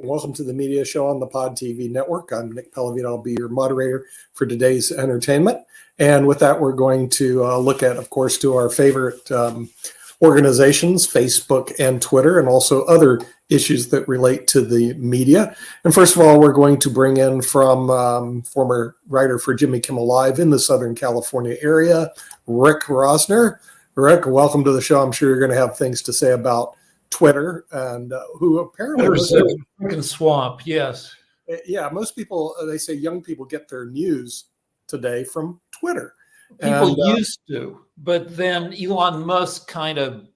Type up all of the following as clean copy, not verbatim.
Welcome to the Media Show on the Pod TV Network. I'm Nick Pellavito. I'll be your moderator for today's entertainment. And with that, we're going to look at, of course, to our favorite organizations, Facebook and Twitter, and also other issues that relate to the media. And first of all, we're going to bring in from former writer for Jimmy Kimmel Live in the Southern California area, Rick Rosner. Rick, welcome to the show. I'm sure you're going to have things to say about Twitter, and who apparently freaking swamp. Yes. Yeah, most people, they say young people get their news today from Twitter. People used to, but then Elon Musk kind of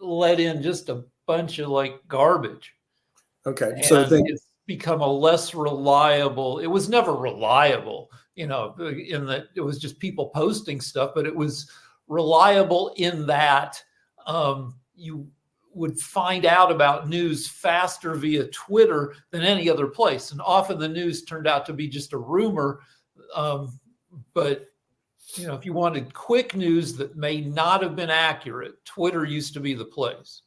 let in just a bunch of like garbage. Okay, and so it's become a less reliable. It was never reliable, in that it was just people posting stuff, but it was reliable in that you would find out about news faster via Twitter than any other place. And often the news turned out to be just a rumor. But, if you wanted quick news that may not have been accurate, Twitter used to be the place.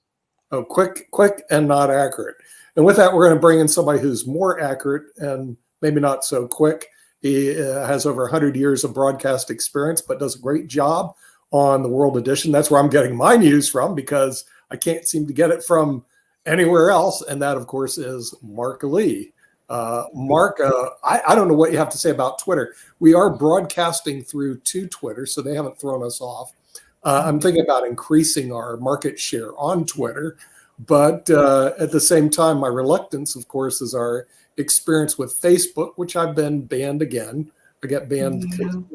Oh, quick and not accurate. And with that, we're going to bring in somebody who's more accurate and maybe not so quick. He has over 100 years of broadcast experience, but does a great job on the World Edition. That's where I'm getting my news from, because I can't seem to get it from anywhere else. And that, of course, is Mark Lee. Mark, I don't know what you have to say about Twitter. We are broadcasting through to Twitter, so they haven't thrown us off. I'm thinking about increasing our market share on Twitter. But at the same time, my reluctance, of course, is our experience with Facebook, which I've been banned again. I get banned from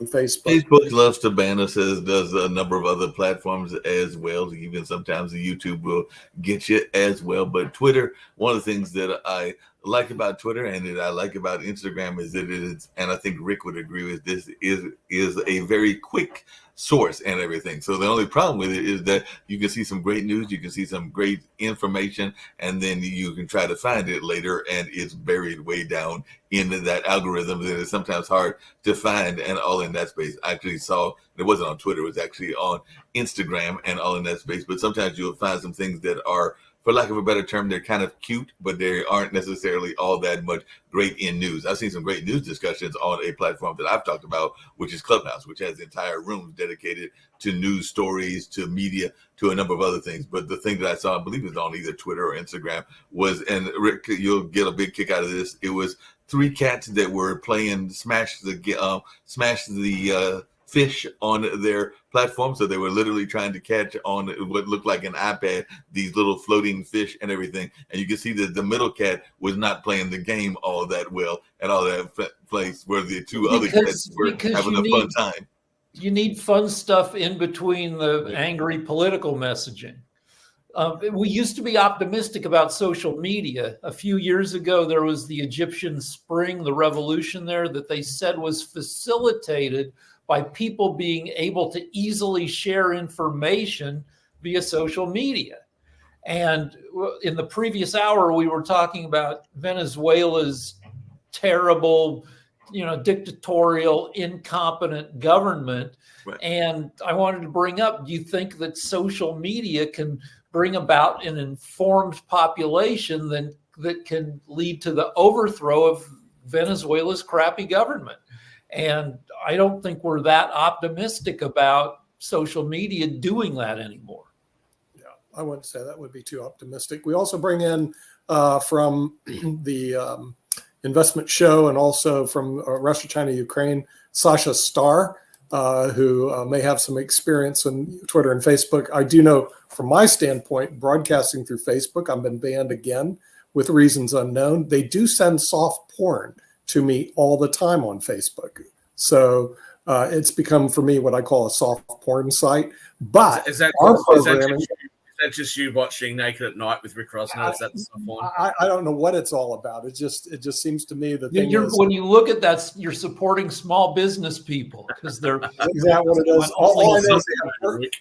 Facebook. Facebook loves to ban us, as does a number of other platforms as well. Even sometimes the YouTube will get you as well. But Twitter, one of the things that I like about Twitter and that I like about Instagram is that it is, and I think Rick would agree with this, is a very quick source and everything. So the only problem with it is that you can see some great news, you can see some great information, and then you can try to find it later, and it's buried way down into that algorithm that is sometimes hard to find, and all in that space. I actually saw, it wasn't on Twitter, it was actually on Instagram and all in that space. But sometimes you'll find some things that are, for lack of a better term, they're kind of cute, but they aren't necessarily all that much great in news. I've seen some great news discussions on a platform that I've talked about, which is Clubhouse, which has entire rooms dedicated to news stories, to media, to a number of other things. But the thing that I saw, I believe it was on either Twitter or Instagram, was, and Rick, you'll get a big kick out of this, it was 3 cats that were playing Smash the fish on their platform. So they were literally trying to catch on what looked like an iPad these little floating fish and everything. And you can see that the middle cat was not playing the game all that well at all that place, where the two other cats were having a fun time. You need fun stuff in between the angry political messaging. We used to be optimistic about social media. A few years ago, there was the Egyptian Spring, the revolution there, that they said was facilitated by people being able to easily share information via social media. And in the previous hour, we were talking about Venezuela's terrible, dictatorial, incompetent government. Right. And I wanted to bring up, do you think that social media can bring about an informed population that can lead to the overthrow of Venezuela's crappy government? And I don't think we're that optimistic about social media doing that anymore. Yeah, I wouldn't say that would be too optimistic. We also bring in from the investment show, and also from Russia, China, Ukraine, Sasha Starr, who may have some experience in Twitter and Facebook. I do know, from my standpoint, broadcasting through Facebook, I've been banned again with reasons unknown. They do send soft porn to me all the time on Facebook. So it's become, for me, what I call a soft porn site. But is that just you watching Naked at Night with Rick Rosner? Is that the soft porn? I don't know what it's all about. It just seems to me that when you look at that, you're supporting small business people, because they're is that what it is? All I know is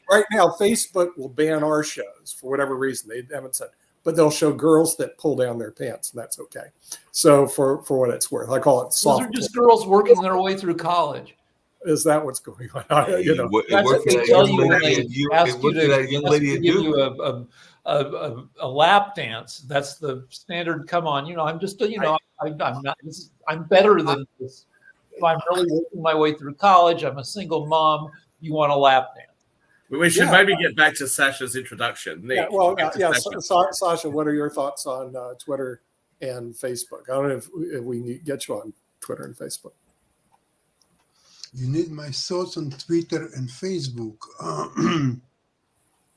right now, Facebook will ban our shows for whatever reason. They haven't said, but they'll show girls that pull down their pants, and that's okay. So for what it's worth, I call it soft. Those are just girls working their way through college. Is that what's going on? That's what they tell you when they ask you to give you a lap dance. That's the standard. Come on, I'm just I'm not. I'm better than this. I'm really working my way through college. I'm a single mom. You want a lap dance? We should maybe get back to Sasha's introduction. Nick, Sasha, what are your thoughts on Twitter and Facebook? I don't know if we can get you on Twitter and Facebook. You need my thoughts on Twitter and Facebook.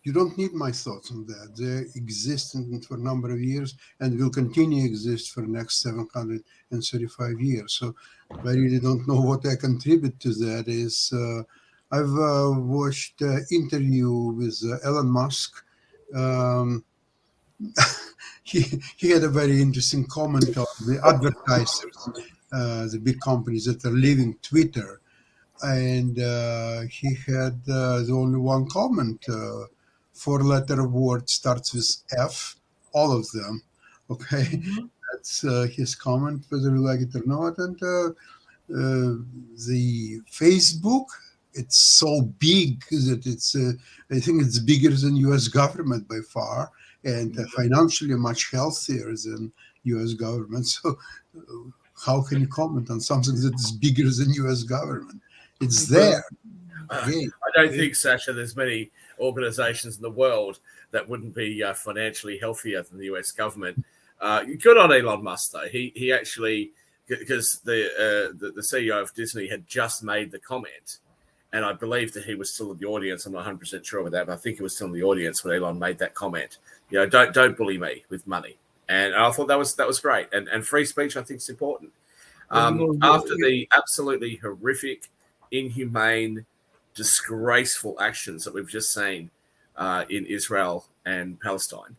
You don't need my thoughts on that. They existed for a number of years and will continue to exist for the next 735 years. So I really don't know what I contribute to that. Is I've watched an interview with Elon Musk. He had a very interesting comment on the advertisers, the big companies that are leaving Twitter. And he had the only one comment. 4-letter word starts with F, all of them. Okay, mm-hmm. That's his comment, whether you like it or not. And the Facebook, it's so big that it's, I think it's bigger than U.S. government by far, and financially much healthier than U.S. government. So how can you comment on something that is bigger than U.S. government? It's there. I don't think, Sasha, there's many organizations in the world that wouldn't be financially healthier than the US government. Good on Elon Musk, though. He actually, because the CEO of Disney had just made the comment, and I believe that he was still in the audience. I'm not 100% sure about that, but I think he was still in the audience when Elon made that comment. Don't bully me with money. And I thought that was great. And free speech, I think, is important. After the absolutely horrific, inhumane, disgraceful actions that we've just seen in Israel and Palestine.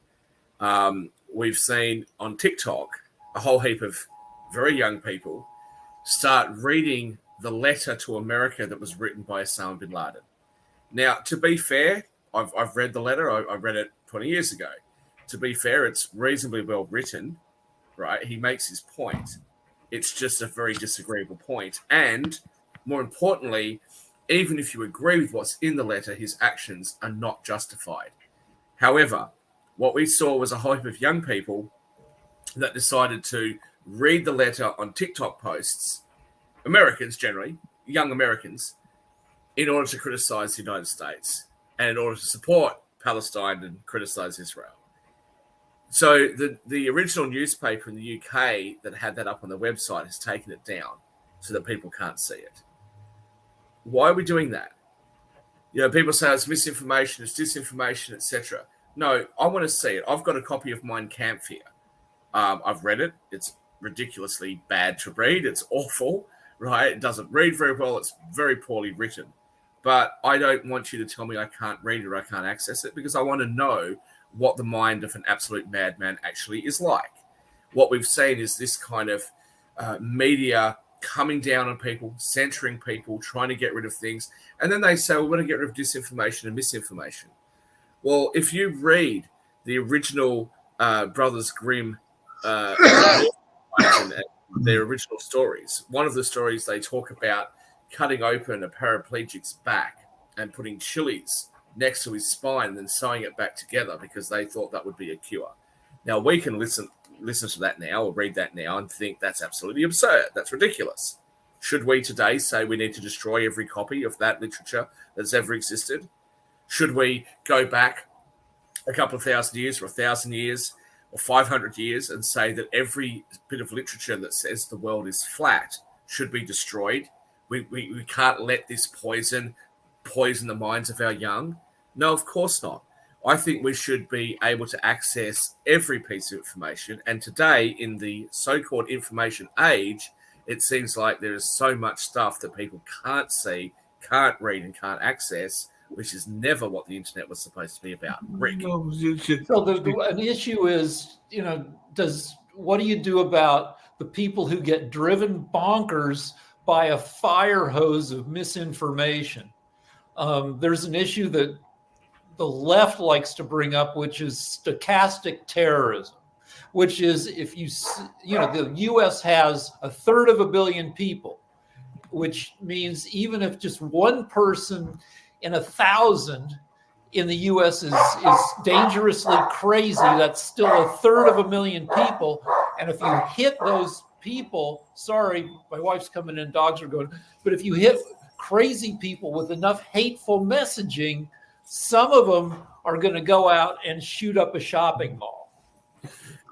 We've seen on TikTok a whole heap of very young people start reading the letter to America that was written by Osama bin Laden. Now, to be fair, I've read the letter. I read it 20 years ago. To be fair, it's reasonably well written, right? He makes his point. It's just a very disagreeable point. And more importantly, even if you agree with what's in the letter, his actions are not justified. However, what we saw was a heap of young people that decided to read the letter on TikTok posts, Americans generally, young Americans, in order to criticize the United States and in order to support Palestine and criticize Israel. So the original newspaper in the UK that had that up on the website has taken it down so that people can't see it. Why are we doing that? People say it's misinformation, it's disinformation, etc. No, I want to see it. I've got a copy of Mein Kampf here. I've read it. It's ridiculously bad to read. It's awful, right? It doesn't read very well. It's very poorly written. But I don't want you to tell me I can't read it or I can't access it, because I want to know what the mind of an absolute madman actually is like. What we've seen is this kind of media coming down on people, censoring people, trying to get rid of things. And then they say, well, we're going to get rid of disinformation and misinformation. Well, if you read the original Brothers Grimm and their original stories, one of the stories they talk about cutting open a paraplegic's back and putting chilies next to his spine and then sewing it back together because they thought that would be a cure. Now, we can listen to that now or read that now and think that's absolutely absurd. That's ridiculous. Should we today say we need to destroy every copy of that literature that's ever existed? Should we go back a couple of thousand years or 1,000 years or 500 years and say that every bit of literature that says the world is flat should be destroyed? We can't let this poison the minds of our young. No, of course not. I think we should be able to access every piece of information. And today, in the so-called information age, it seems like there is so much stuff that people can't see, can't read, and can't access, which is never what the internet was supposed to be about. Rick. So an issue is, what do you do about the people who get driven bonkers by a fire hose of misinformation? There's an issue that the left likes to bring up, which is stochastic terrorism, which is if the U.S. has 1/3 billion people, which means even if just one person in 1,000 in the U.S. is dangerously crazy. That's still 1/3 of a million people. And if you hit those people, sorry, my wife's coming in, dogs are going, but if you hit crazy people with enough hateful messaging, some of them are going to go out and shoot up a shopping mall.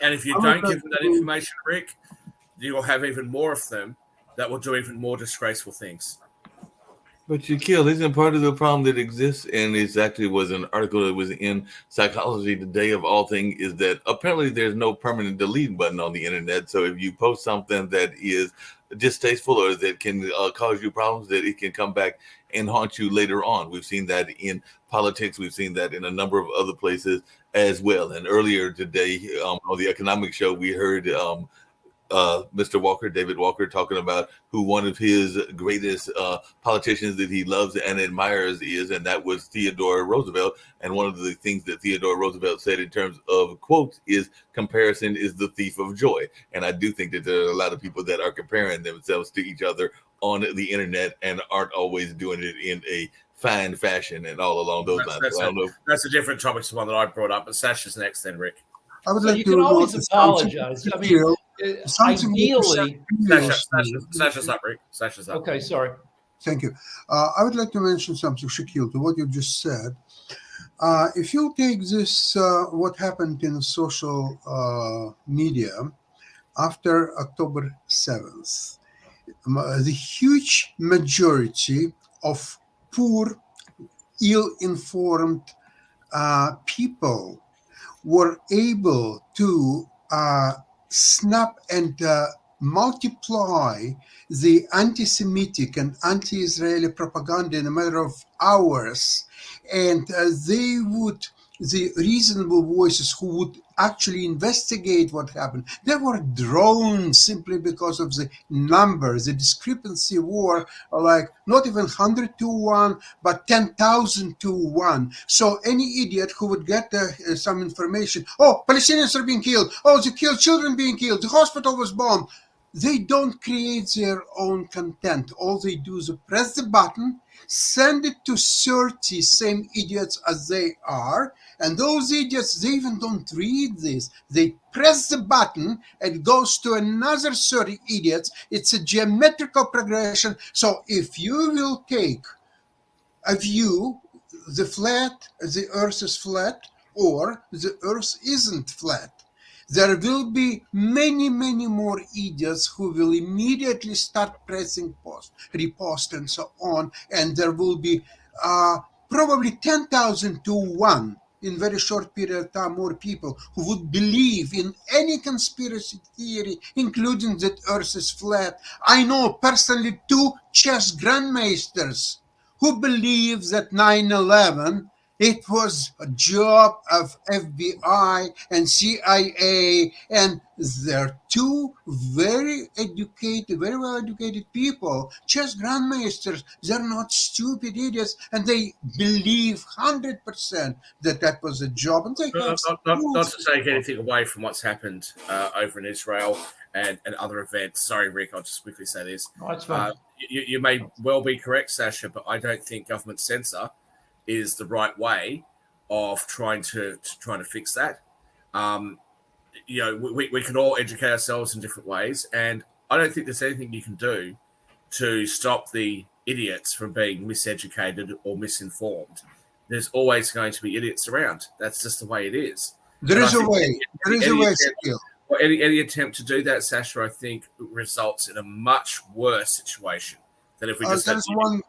And if you don't give them that information, Rick, you'll have even more of them that will do even more disgraceful things. But Shaquille, isn't part of the problem that exists, and it actually was an article that was in Psychology Today of all things, is that apparently there's no permanent delete button on the internet. So if you post something that is distasteful or that can cause you problems, that it can come back and haunt you later on. We've seen that in politics. We've seen that in a number of other places as well. And earlier today on the economic show, we heard Mr. Walker, David Walker, talking about who one of his greatest politicians that he loves and admires is, and that was Theodore Roosevelt. And one of the things that Theodore Roosevelt said in terms of quotes is comparison is the thief of joy. And I do think that there are a lot of people that are comparing themselves to each other on the internet and aren't always doing it in a fine fashion and all along those lines. That's a different topic to one that I brought up, but Sasha's next then, Rick. I would So like you to can always notice apologize. I mean, ideally, Sasha's up, Rick. Sasha's up. okay, sorry. Thank you. I would like to mention something, Shaquille, to what you just said. If you take this, what happened in social media after October 7th, the huge majority of poor, ill-informed people were able to snap and multiply the anti-Semitic and anti-Israeli propaganda in a matter of hours, and the reasonable voices who would actually investigate what happened, they were drawn simply because of the numbers. The discrepancy were like not even 100 to 1, but 10,000 to 1. So any idiot who would get some information, oh, Palestinians are being killed, oh, they killed children being killed, the hospital was bombed. They don't create their own content. All they do is press the button, send it to 30 same idiots as they are, and those idiots, they even don't read this. They press the button, and it goes to another 30 idiots. It's a geometrical progression. So if you will take a view, the earth is flat, or the earth isn't flat, there will be many, many more idiots who will immediately start pressing post, repost, and so on. And there will be probably 10,000 to 1 in very short period of time, more people who would believe in any conspiracy theory, including that Earth is flat. I know personally 2 chess grandmasters who believe that 9/11 it was a job of FBI and CIA, and they're 2 very well educated people, chess grandmasters. They're not stupid idiots, and they believe 100% that was a job. And they not to take anything away from what's happened over in Israel and other events. Sorry, Rick, I'll just quickly say this. Oh, that's fine. You may well be correct, Sasha, but I don't think government censor is the right way of trying to fix that. We can all educate ourselves in different ways, and I don't think there's anything you can do to stop the idiots from being miseducated or misinformed. There's always going to be idiots around. That's just the way it is. There is a way. Any attempt to do that, Sasha, I think results in a much worse situation than if we just had one.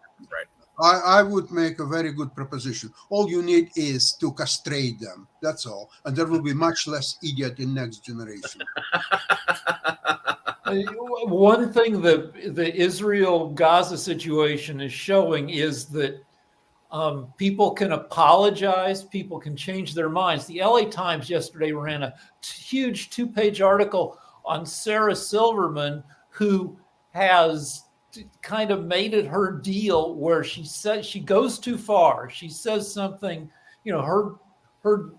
I would make a very good proposition. All you need is to castrate them. That's all. And there will be much less idiot in next generation. One thing the Israel-Gaza situation is showing is that people can apologize. People can change their minds. The LA Times yesterday ran a huge 2-page article on Sarah Silverman, who has kind of made it her deal where she says she goes too far. She says something, her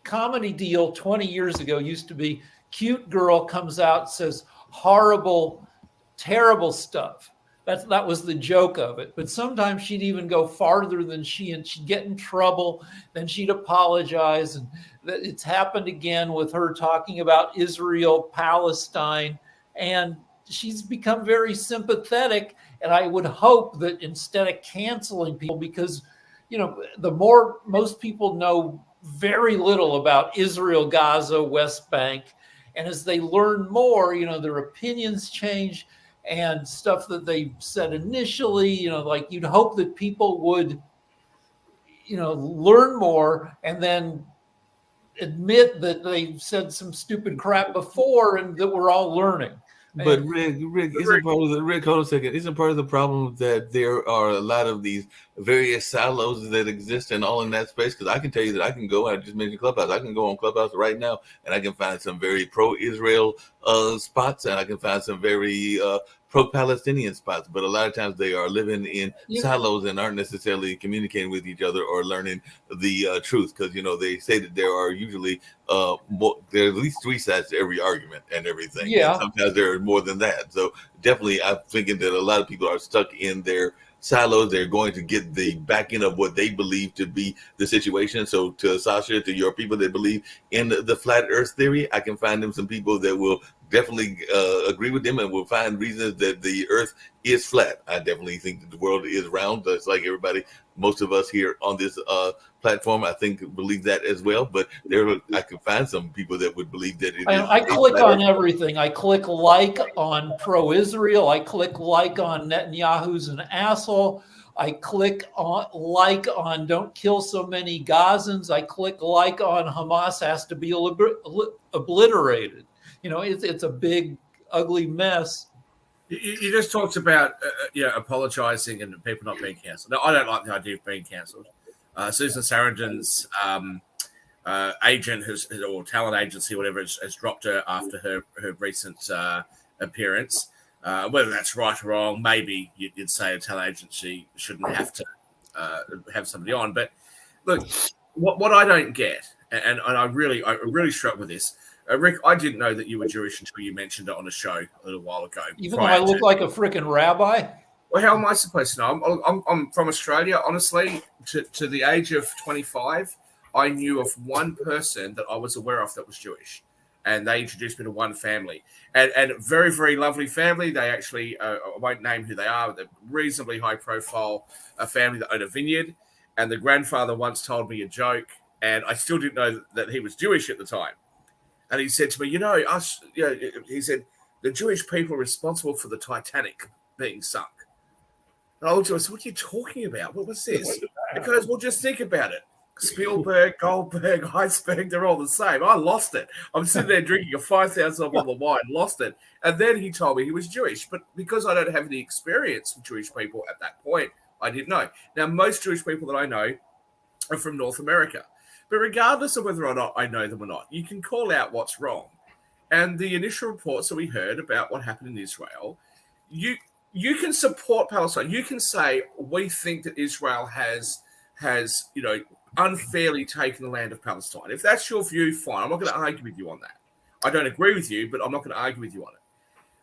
comedy deal 20 years ago used to be cute girl comes out, says horrible, terrible stuff that was the joke of it. But sometimes she'd even go farther than and she'd get in trouble. Then she'd apologize. And it's happened again with her talking about Israel, Palestine, and she's become very sympathetic. And I would hope that instead of canceling people, because, the more most people know very little about Israel, Gaza, West Bank. And as they learn more, their opinions change and stuff that they said initially, like you'd hope that people would, learn more and then admit that they said some stupid crap before and that we're all learning. But Rick, hold a second. Isn't part of the problem that there are a lot of these various silos that exist and all in that space? Because I can tell you that I can go, I just mentioned Clubhouse, I can go on Clubhouse right now and I can find some very pro-Israel spots and I can find some very pro-Palestinian spots. But a lot of times they are living in silos and aren't necessarily communicating with each other or learning the truth. Because, they say that there are usually there are at least 3 sides to every argument and everything. Yeah. And sometimes there are more than that. So definitely I'm thinking that a lot of people are stuck in their silos. They're going to get the backing of what they believe to be the situation. So to Sasha, to your people that believe in the flat earth theory, I can find them some people that will definitely agree with them and will find reasons that the earth is flat. I definitely think that the world is round. It's like everybody, most of us here on this platform, I think, believe that as well. But I can find some people that would believe that it is. I click on everything. I click like on pro-Israel. I click like on Netanyahu's an asshole. I click on like on don't kill so many Gazans. I click like on Hamas has to be obliterated. It's a big, ugly mess. You just talked about apologizing and people not being cancelled. No, I don't like the idea of being cancelled. Susan Sarandon's agent or talent agency, whatever, has dropped her after her recent appearance. Whether that's right or wrong, maybe you'd say a talent agency shouldn't have to have somebody on. But look, what I don't get, and I really struck with this. Rick, I didn't know that you were Jewish until you mentioned it on a show a little while ago. Even though I look like a freaking rabbi? Well, how am I supposed to know? I'm from Australia. Honestly, to the age of 25, I knew of one person that I was aware of that was Jewish. And they introduced me to one family. And very, very lovely family. They actually, I won't name who they are, but they're reasonably high profile, a family that owned a vineyard. And the grandfather once told me a joke, and I still didn't know that he was Jewish at the time. And he said to me, he said, the Jewish people are responsible for the Titanic being sunk. And I looked at him and said, what are you talking about? What was this? He goes, well, just think about it. Spielberg, Goldberg, Iceberg, they're all the same. I lost it. I'm sitting there drinking a 5,000 bottle of wine, lost it. And then he told me he was Jewish. But because I don't have any experience with Jewish people at that point, I didn't know. Now, most Jewish people that I know are from North America. But regardless of whether or not I know them or not, you can call out what's wrong. And the initial reports that we heard about what happened in Israel, you can support Palestine. You can say, we think that Israel has unfairly taken the land of Palestine. If that's your view, fine. I'm not going to argue with you on that. I don't agree with you, but I'm not going to argue with you on it.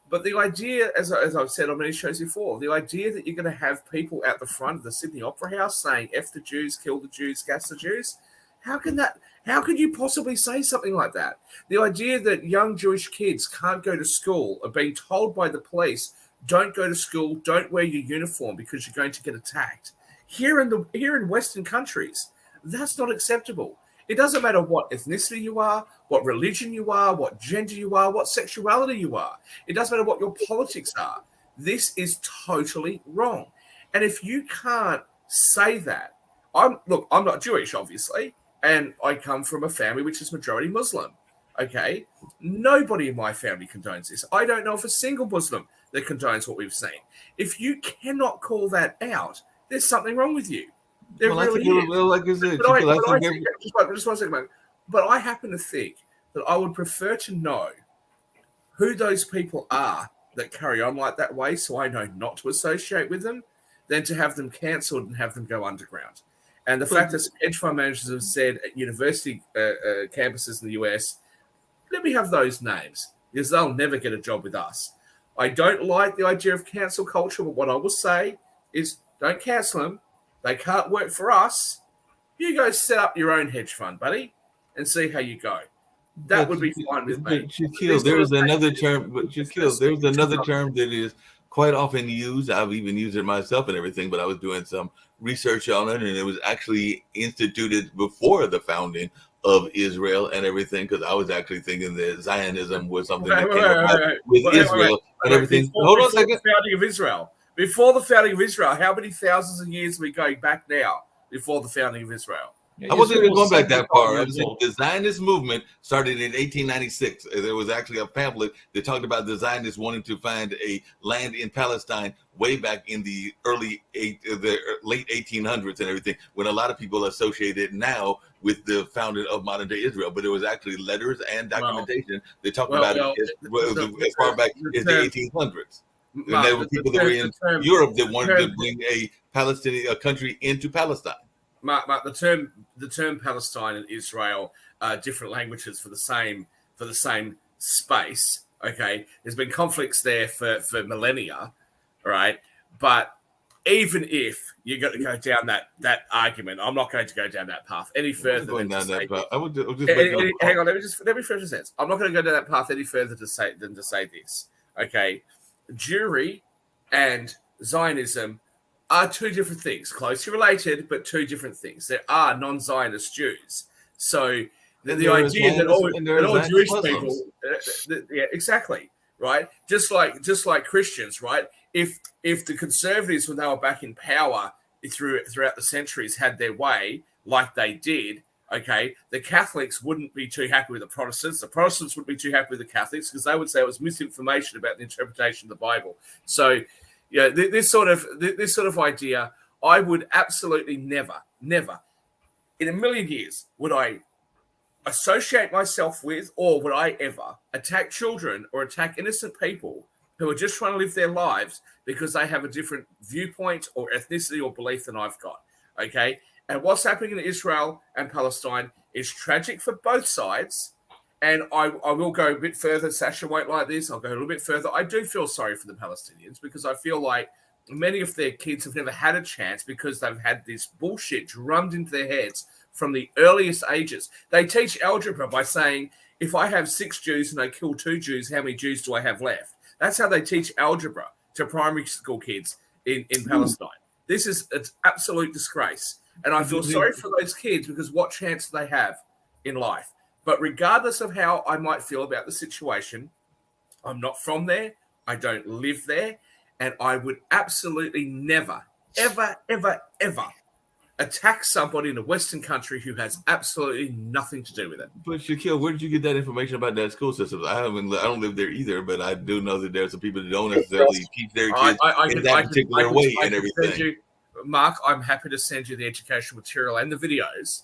But the idea, as I've said on many shows before, the idea that you're going to have people out the front of the Sydney Opera House saying, F the Jews, kill the Jews, gas the Jews, how could you possibly say something like that? The idea that young Jewish kids can't go to school are being told by the police, don't go to school, don't wear your uniform because you're going to get attacked. Here in Western countries, that's not acceptable. It doesn't matter what ethnicity you are, what religion you are, what gender you are, what sexuality you are. It doesn't matter what your politics are. This is totally wrong. And if you can't say that, I'm not Jewish, obviously, and I come from a family which is majority Muslim. Okay? Nobody in my family condones this. I don't know of a single Muslim that condones what we've seen. If you cannot call that out, there's something wrong with you. There really is. Well, like you said, just 1 second, mate. But I happen to think that I would prefer to know who those people are that carry on like that way so I know not to associate with them than to have them cancelled and have them go underground. And the fact that some hedge fund managers have said at university campuses in the US, let me have those names because they'll never get a job with us. I don't like the idea of cancel culture, but what I will say is don't cancel them. They can't work for us. You go set up your own hedge fund, buddy, and see how you go. That would be fine with me. But Shaquille, there's another term. But Shaquille, there's another term that is quite often used. I've even used it myself and everything. But I was doing some research on it, and it was actually instituted before the founding of Israel and everything. Because I was actually thinking that Zionism was something that came about with Israel and everything. Hold on a second. The founding of Israel. Before the founding of Israel, how many thousands of years are we going back now? Before the founding of Israel. I wasn't even going back that far. I was saying the Zionist movement started in 1896. There was actually a pamphlet that talked about the Zionists wanting to find a land in Palestine way back in the late 1800s and everything, when a lot of people associate it now with the founding of modern day Israel. But there was actually letters and documentation that talked about it as far back as the 1800s. And there were people that were in Europe that wanted to bring a Palestinian country into Palestine. Mark, the term Palestine and Israel are different languages for the same space. Okay, there's been conflicts there for millennia, right? But even if you got to go down that argument, I'm not going to go down that path any further. Going down that path. I would just hang on. Let me finish a sentence. I'm not going to go down that path any further to say this. Okay, Jewry and Zionism are two different things, closely related, but two different things. There are non-Zionist Jews. So the idea that all Jewish people, yeah, exactly, right? Just like Christians, right? If the conservatives, when they were back in power throughout the centuries, had their way like they did, okay, the Catholics wouldn't be too happy with the Protestants. The Protestants wouldn't be too happy with the Catholics because they would say it was misinformation about the interpretation of the Bible. So, yeah, this sort of idea, I would absolutely never, in a million years, would I associate myself with, or would I ever attack children or attack innocent people who are just trying to live their lives because they have a different viewpoint or ethnicity or belief than I've got. Okay, and what's happening in Israel and Palestine is tragic for both sides. And I will go a bit further. Sasha won't like this. I'll go a little bit further. I do feel sorry for the Palestinians because I feel like many of their kids have never had a chance because they've had this bullshit drummed into their heads from the earliest ages. They teach algebra by saying, if I have 6 Jews and I kill 2 Jews, how many Jews do I have left? That's how they teach algebra to primary school kids in Palestine. This is an absolute disgrace. And I feel sorry for those kids because what chance do they have in life? But regardless of how I might feel about the situation, I'm not from there. I don't live there. And I would absolutely never, ever, ever, ever attack somebody in a Western country who has absolutely nothing to do with it. But Shaquille, where did you get that information about that school system? I don't live there either, but I do know that there's some people that don't necessarily teach their kids in that particular way and everything. Mark, I'm happy to send you the educational material and the videos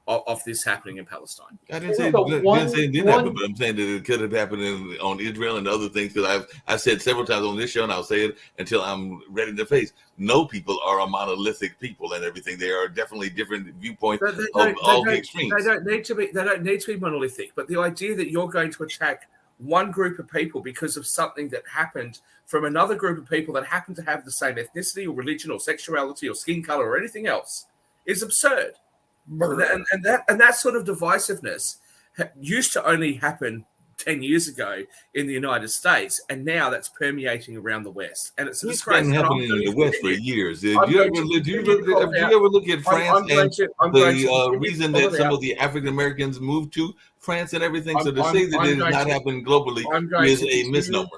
of this happening in Palestine. I didn't say it didn't happen, but I'm saying that it could have happened on Israel and other things. Because I've said several times on this show, and I'll say it until I'm ready to face. No people are a monolithic people and everything. There are definitely different viewpoints of all the extremes. They don't need to be monolithic. But the idea that you're going to attack one group of people because of something that happened from another group of people that happen to have the same ethnicity or religion or sexuality or skin color or anything else is absurd. And that sort of divisiveness used to only happen 10 years ago in the United States, and now that's permeating around the West. And it's a disgrace. It's been happening in the West for years. Did you ever look at France and the reason that some of the African Americans moved to France and everything? So to say that it has not happened globally is a misnomer.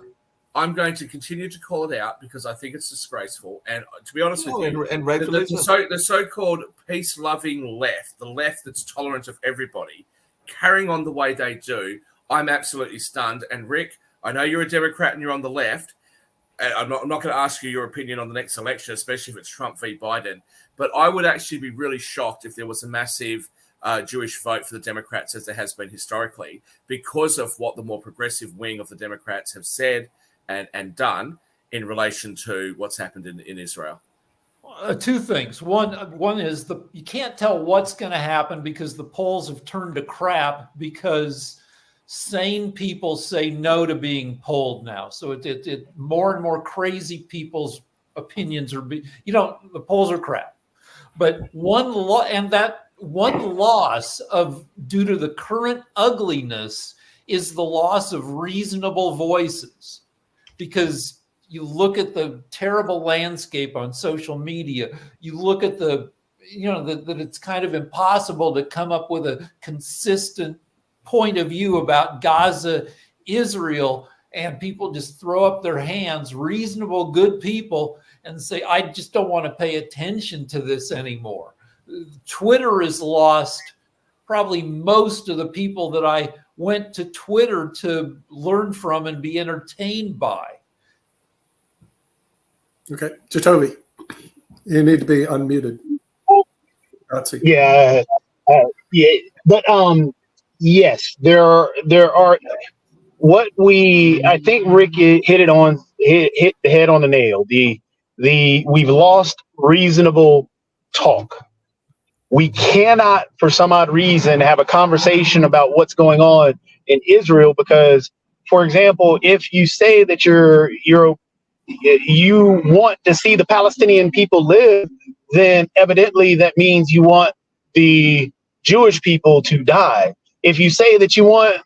I'm going to continue to call it out because I think it's disgraceful. And to be honest with you, and rightfully the so-called peace-loving left, the left that's tolerant of everybody, carrying on the way they do, I'm absolutely stunned. And Rick, I know you're a Democrat and you're on the left. And I'm not going to ask you your opinion on the next election, especially if it's Trump v. Biden. But I would actually be really shocked if there was a massive Jewish vote for the Democrats, as there has been historically, because of what the more progressive wing of the Democrats have said and done in relation to what's happened in Israel. 2 things. One is you can't tell what's going to happen because the polls have turned to crap because sane people say no to being polled now. So it more and more crazy people's opinions are, the polls are crap. But one loss of, due to the current ugliness, is the loss of reasonable voices, because you look at the terrible landscape on social media. You look at that it's kind of impossible to come up with a consistent point of view about Gaza, Israel, and people just throw up their hands, reasonable, good people, and say, I just don't want to pay attention to this anymore. Twitter has lost probably most of the people that I went to Twitter to learn from and be entertained by. Okay, Jacoby, you need to be unmuted. Yeah, but yes, there are. I think Rick hit the head on the nail. We've lost reasonable talk. We cannot, for some odd reason, have a conversation about what's going on in Israel because, for example, if you say that you want to see the Palestinian people live, then evidently that means you want the Jewish people to die. If you say that you want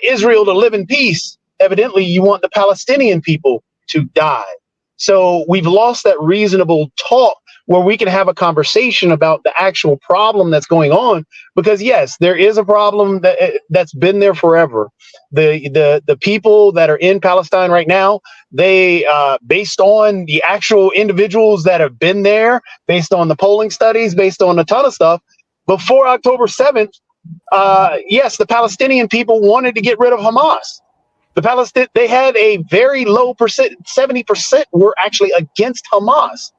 Israel to live in peace, evidently you want the Palestinian people to die. So we've lost that reasonable talk where we can have a conversation about the actual problem that's going on. Because yes, there is a problem that's been there forever. The people that are in Palestine right now, they based on the actual individuals that have been there, based on the polling studies, based on a ton of stuff, before October 7th, yes, the Palestinian people wanted to get rid of Hamas. They had a very low percent, 70% were actually against Hamas.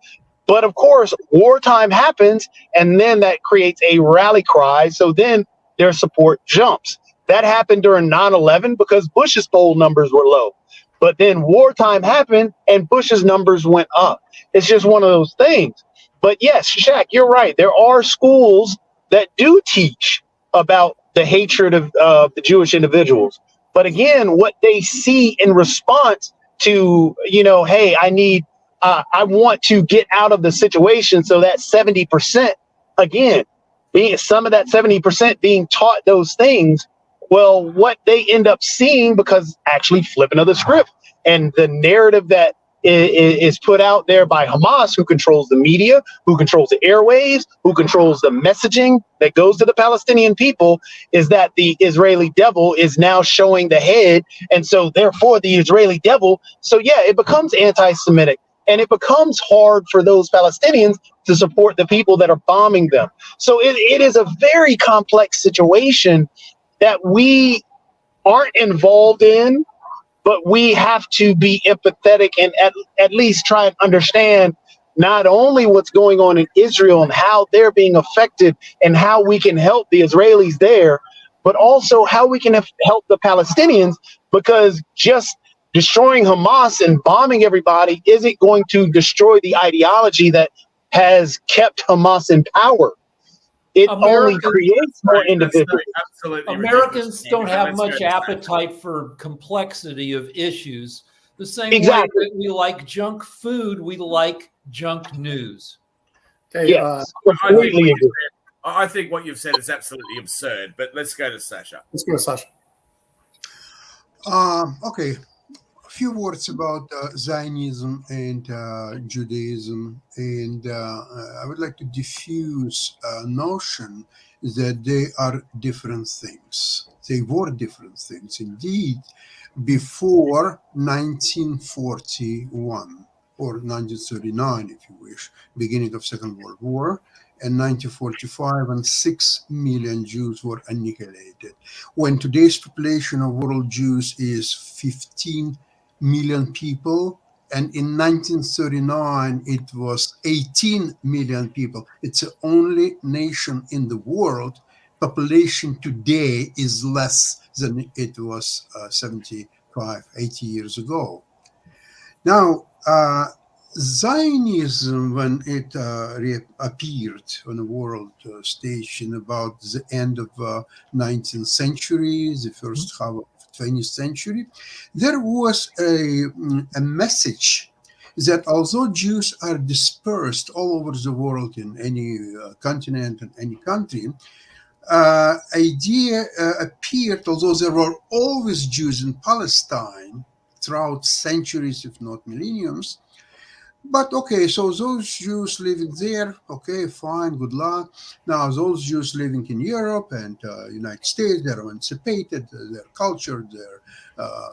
But of course, wartime happens, and then that creates a rally cry. So then their support jumps. That happened during 9/11 because Bush's poll numbers were low. But then wartime happened, and Bush's numbers went up. It's just one of those things. But yes, Shaq, you're right. There are schools that do teach about the hatred of the Jewish individuals. But again, what they see in response to, hey, I want to get out of the situation. So that 70%, again, some of that 70% being taught those things, well, what they end up seeing, because actually flipping of the script and the narrative that is put out there by Hamas, who controls the media, who controls the airwaves, who controls the messaging that goes to the Palestinian people, is that the Israeli devil is now showing the head. And so therefore the Israeli devil. So yeah, it becomes anti-Semitic. And it becomes hard for those Palestinians to support the people that are bombing them. So it is a very complex situation that we aren't involved in, but we have to be empathetic and at least try and understand not only what's going on in Israel and how they're being affected and how we can help the Israelis there, but also how we can help the Palestinians, because just destroying Hamas and bombing everybody isn't going to destroy the ideology that has kept Hamas in power. It only creates more individuals. Americans don't have much appetite for complexity of issues. The same way that we like junk food, we like junk news. Okay, yes, completely agree. I think what you've said is absolutely absurd, but let's go to Sasha. Let's go to Sasha. Okay. Few words about Zionism and Judaism, and I would like to diffuse a notion that they are different things. They were different things indeed before 1941 or 1939, if you wish, beginning of Second World War, and 1945, and 6 million Jews were annihilated. When today's population of world Jews is 15 million people, and in 1939 it was 18 million people. It's the only nation in the world. Population today is less than it was 75, 80 years ago. Now, Zionism, when it reappeared on the world stage in about the end of 19th century, the first half of 20th century, there was a message that although Jews are dispersed all over the world in any continent and any country, idea appeared, although there were always Jews in Palestine throughout centuries, if not millenniums. But okay, so those Jews living there, okay, fine, good luck. Now those Jews living in Europe and United States, they're emancipated, they're cultured, they're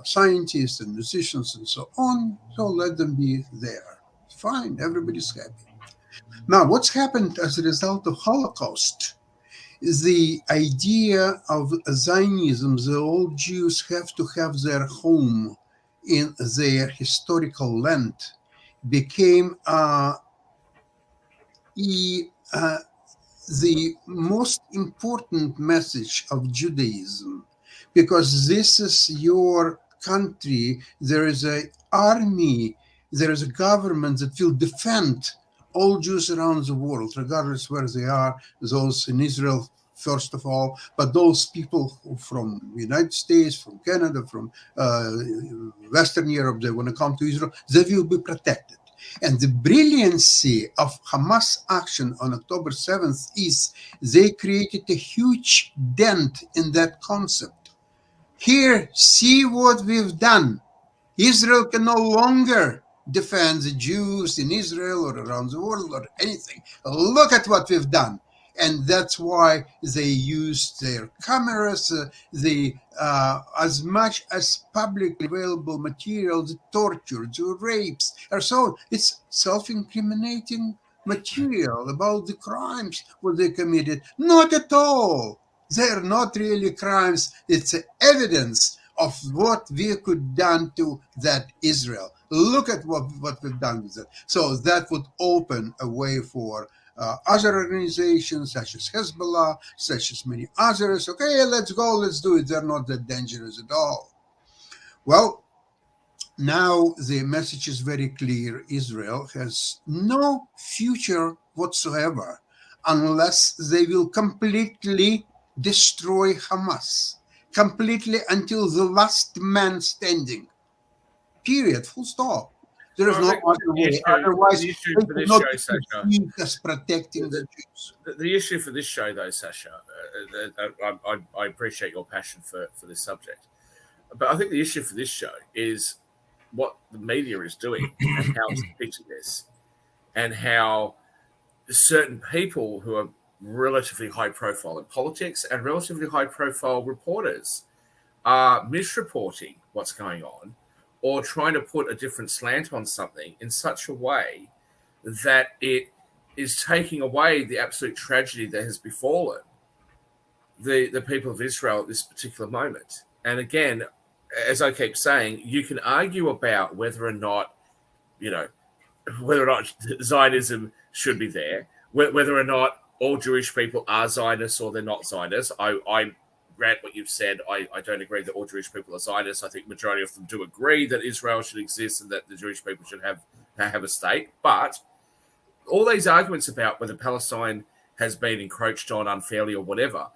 scientists and musicians and so on. So let them be there. Fine, everybody's happy. Now, what's happened as a result of Holocaust? The idea of Zionism, the old Jews have to have their home in their historical land, became the most important message of Judaism, because this is your country. There is an army, there is a government that will defend all Jews around the world, regardless where they are, those in Israel, first of all, but those people from the United States, from Canada, from Western Europe, they want to come to Israel, they will be protected. And the brilliancy of Hamas action on October 7th is they created a huge dent in that concept. Here, see what we've done. Israel can no longer defend the Jews in Israel or around the world or anything. Look at what we've done. And that's why they used their cameras, as much as publicly available material, the torture, the rapes, or so. It's self-incriminating material about the crimes what they committed. Not at all. They're not really crimes. It's evidence of what we could done to that Israel. Look at what we've done with it. So that would open a way for other organizations such as Hezbollah, such as many others. Okay, let's go, let's do it. They're not that dangerous at all. Well, now the message is very clear. Israel has no future whatsoever unless they will completely destroy Hamas, completely until the last man standing. Period. Full stop. There is no other way. Otherwise, the issue for this show, Sasha, as protecting the Jews. The issue for this show, though, Sasha, I appreciate your passion for this subject, but I think the issue for this show is what the media is doing and how it's depicting this, and how certain people who are relatively high profile in politics and relatively high profile reporters are misreporting what's going on, or trying to put a different slant on something in such a way that it is taking away the absolute tragedy that has befallen the people of Israel at this particular moment. And again, as I keep saying, you can argue about whether or not Zionism should be there, whether or not all Jewish people are Zionists or they're not Zionists. I grant what you've said. I don't agree that all Jewish people are Zionists. I think the majority of them do agree that Israel should exist and that the Jewish people should have a state. But all these arguments about whether Palestine has been encroached on unfairly or whatever,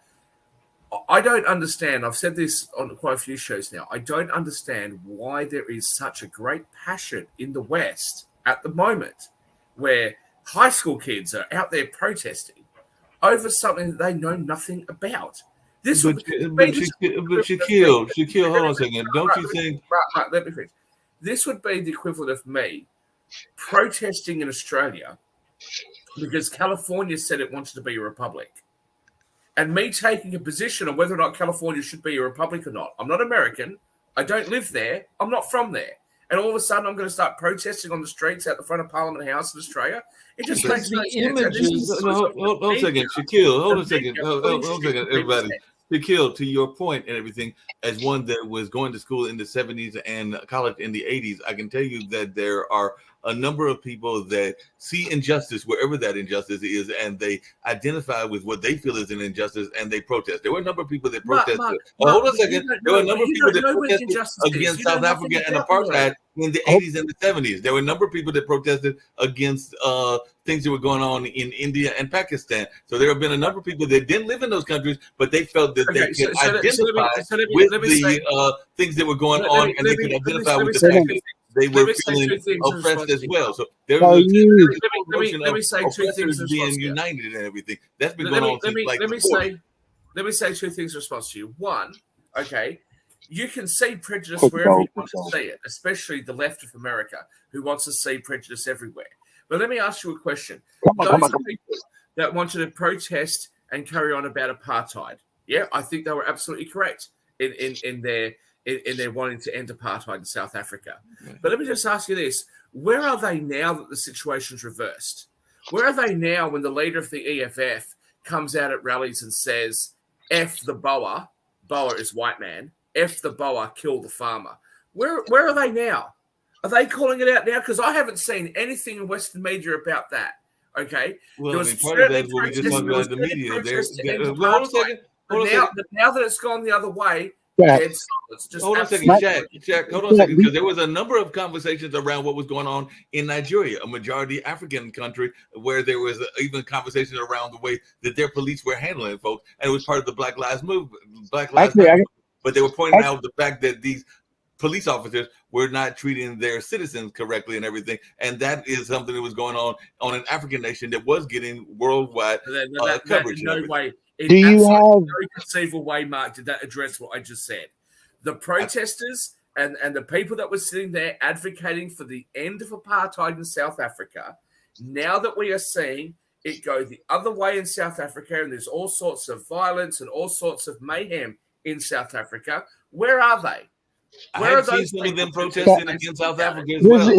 I don't understand. I've said this on quite a few shows now. I don't understand why there is such a great passion in the West at the moment where high school kids are out there protesting over something that they know nothing about. Shaquille, hold on a second. Don't you think? Right, let me finish. This would be the equivalent of me protesting in Australia because California said it wanted to be a republic, and me taking a position on whether or not California should be a republic or not. I'm not American. I don't live there. I'm not from there. And all of a sudden, I'm going to start protesting on the streets out the front of Parliament House in Australia. It just makes no sense. Hold on a second, Shaquille. Hold on a second. Hold on a second, everybody. Shaquille, to your point and everything, as one that was going to school in the 70s and college in the 80s, I can tell you that there are a number of people that see injustice wherever that injustice is, and they identify with what they feel is an injustice, and they protest. There were a number of people that protested. Hold on a second. There were a number of people that protested against South Africa and apartheid in the 80s and the 70s. There were a number of people that protested against things that were going on in India and Pakistan. So there have been a number of people that didn't live in those countries, but they felt that they could identify with the things that were going on, and they could identify with the fact that they were feeling oppressed as well. So there was let me say two things being united and everything. That's been going on since like let me say two things in response to you. One, okay, you can see prejudice wherever you want to see it, especially the left of America, who wants to see prejudice everywhere. But let me ask you a question. Those people that wanted to protest and carry on about apartheid, yeah, I think they were absolutely correct in their wanting to end apartheid in South Africa. But let me just ask you this. Where are they now that the situation's reversed? Where are they now when the leader of the EFF comes out at rallies and says, F the Boer is white man, F the Boer, kill the farmer? Where are they now? Are they calling it out now? Because I haven't seen anything in Western media about that. Okay? Well, part of that is what we just talked about in the media. Hold on a second. But now that it's gone the other way, hold on a second, Shaq. Hold on a second, because there was a number of conversations around what was going on in Nigeria, a majority African country, where there was even conversations around the way that their police were handling folks, and it was part of the Black Lives Movement. But they were pointing out the fact that these police officers were not treating their citizens correctly and everything, and that is something that was going on an African nation that was getting worldwide coverage. No way. Do you have no conceivable way, Mark, did that address what I just said? The protesters and the people that were sitting there advocating for the end of apartheid in South Africa, now that we are seeing it go the other way in South Africa, and there's all sorts of violence and all sorts of mayhem in South Africa, where are they? I have seen some of them protesting against South Africa as well. I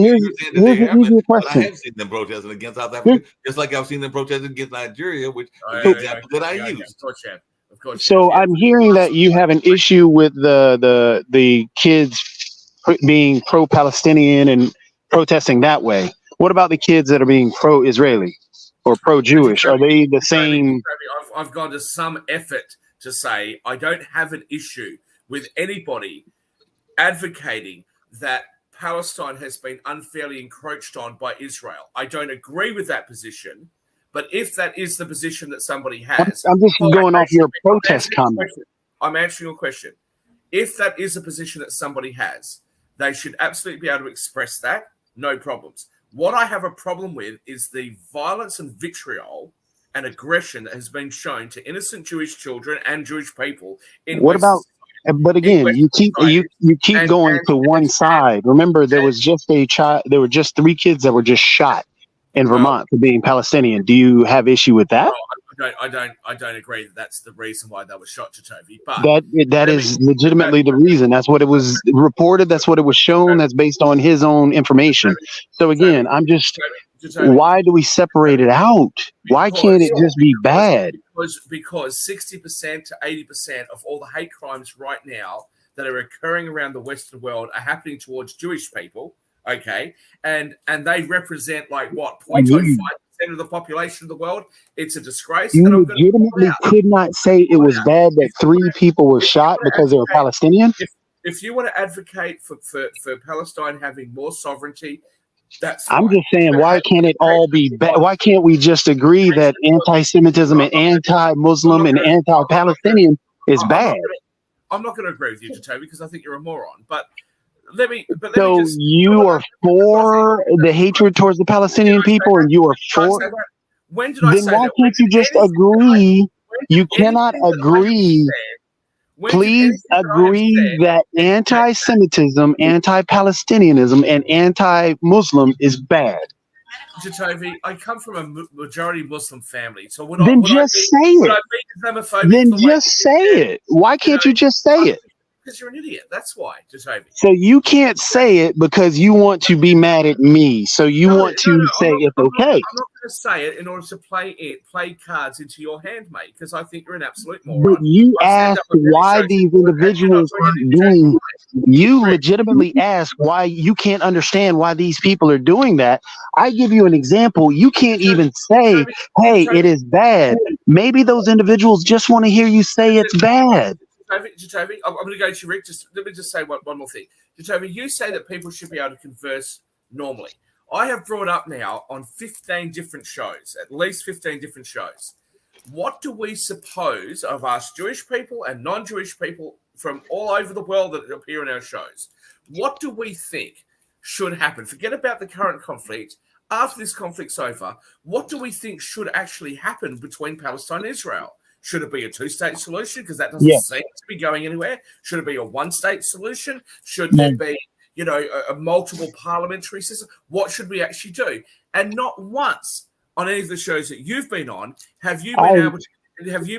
have seen them protesting against South Africa, just like I've seen them protesting against Nigeria, which is the example that I used. Of course. So I'm hearing that you have an issue with the kids being pro-Palestinian and protesting that way. What about the kids that are being pro-Israeli or pro-Jewish? Are they the same? I've gone to some effort to say I don't have an issue with anybody advocating that Palestine has been unfairly encroached on by Israel. I don't agree with that position, but if that is the position that somebody has... I'm just going off your protest comment. I'm answering your question. If that is a position that somebody has, they should absolutely be able to express that, no problems. What I have a problem with is the violence and vitriol and aggression that has been shown to innocent Jewish children and Jewish people in What about... But again, you keep going to one side. Remember, there was just there were just 3 kids that were just shot in Vermont for being Palestinian. Do you have issue with that? I don't agree that that's the reason why they were shot, Jacoby. But that is legitimately the reason. That's what it was reported. That's what it was shown. That's based on his own information. So again, I'm just. Why do we separate it out? Why can't it just be bad? Because 60% to 80% of all the hate crimes right now that are occurring around the Western world are happening towards Jewish people. Okay, and they represent like what 0.05% of the population of the world. It's a disgrace. You legitimately could not say it was bad that 3 people were shot because they were Palestinian. If you want to advocate for Palestine having more sovereignty, that's I'm just saying, why can't it all be bad? Why can't we just agree that anti-Semitism and anti-Muslim and anti-Palestinian is bad? I'm not going to agree with you, Jacoby, because I think you're a moron. But so you are for the hatred towards the Palestinian people, and you are for. When did I say that? Then why can't you just agree? You cannot agree. Please agree that anti-Semitism, anti-Palestinianism, and anti-Muslim is bad. Jacoby, I come from a majority Muslim family, so then just say it. Then just say it. Why can't you just say it? Because you're an idiot. That's why, Jatobi. So you can't say it because you want to be mad at me. So you want to say it's okay. I'm not going to say it in order to play cards into your hand, mate, because I think you're an absolute moron. But you asked why these individuals are doing. You legitimately ask why you can't understand why these people are doing that. I give you an example. You can't even say, "Hey, it is bad." Maybe those individuals just want to hear you say it's bad. Jatobi, I'm going to go to Rick. Let me just say one more thing. Jatobi, you say that people should be able to converse normally. I have brought up now on 15 different shows, at least 15 different shows. What do we suppose of us Jewish people and non-Jewish people from all over the world that appear in our shows? What do we think should happen? Forget about the current conflict. After this conflict's over, what do we think should actually happen between Palestine and Israel? Should it be a two-state solution? Because that doesn't seem to be going anywhere. Should it be a one-state solution? Should there be, a multiple parliamentary system? What should we actually do? And not once on any of the shows that you've been on have you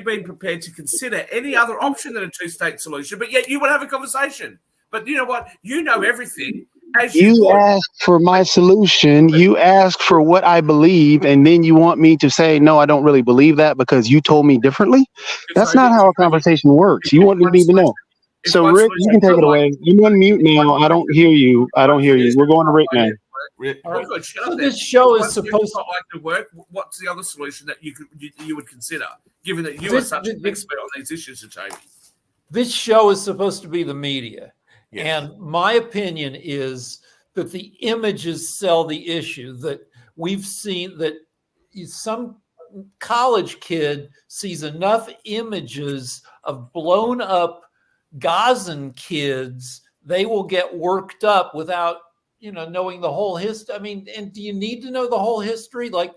been prepared to consider any other option than a two-state solution. But yet you want to have a conversation. But you know what? You know everything. As you asked for my solution. You asked for what I believe, and then you want me to say, no, I don't really believe that because you told me differently. That's not how a conversation works. You want me to know. So, Rick, you can take it away. You unmute now. I don't hear you. We're going to Rick now. Rick, so this show is supposed to work. What's the other solution that you would consider, given that you are such an expert on these issues, Jatobi? This show is supposed to be the media. Yes. And my opinion is that the images sell the issue, that we've seen that some college kid sees enough images of blown up Gazan kids, they will get worked up without, knowing the whole history. I mean, and do you need to know the whole history? Like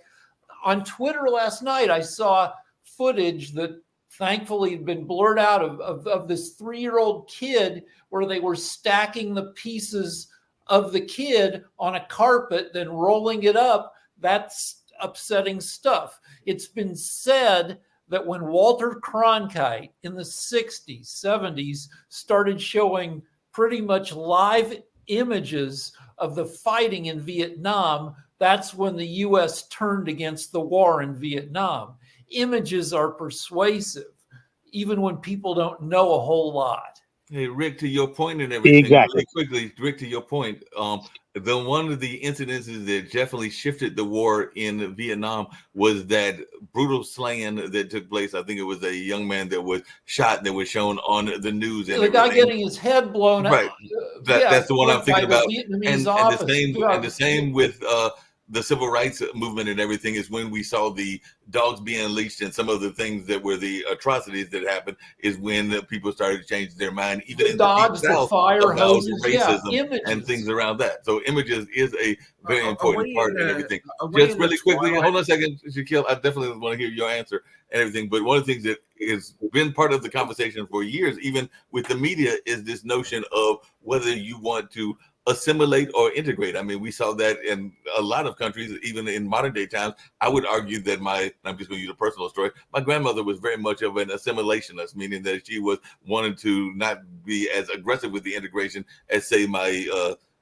on Twitter last night, I saw footage that thankfully had been blurred out of this 3-year-old kid where they were stacking the pieces of the kid on a carpet, then rolling it up. That's upsetting stuff. It's been said that when Walter Cronkite in the 60s, 70s started showing pretty much live images of the fighting in Vietnam, that's when the U.S. turned against the war in Vietnam. Images are persuasive, even when people don't know a whole lot. Hey, Rick, to your point and everything, exactly. really quickly, Rick, to your point, one of the incidences that definitely shifted the war in Vietnam was that brutal slaying that took place. I think it was a young man that was shot that was shown on the news. And the guy getting his head blown right. up. That's the one I'm thinking about. And the same with the civil rights movement and everything is when we saw the dogs being unleashed and some of the things that were the atrocities that happened is when the people started to change their mind, even in dogs, the South, fire about hoses, racism and things around that. So images is a very important part of everything. Just really quickly, hold on a second, Shaquille. I definitely want to hear your answer and everything. But one of the things that has been part of the conversation for years, even with the media, is this notion of whether you want to assimilate or integrate. I mean, we saw that in a lot of countries, even in modern day times. I would argue that I'm just going to use a personal story. My grandmother was very much of an assimilationist, meaning that she was wanting to not be as aggressive with the integration as, say, my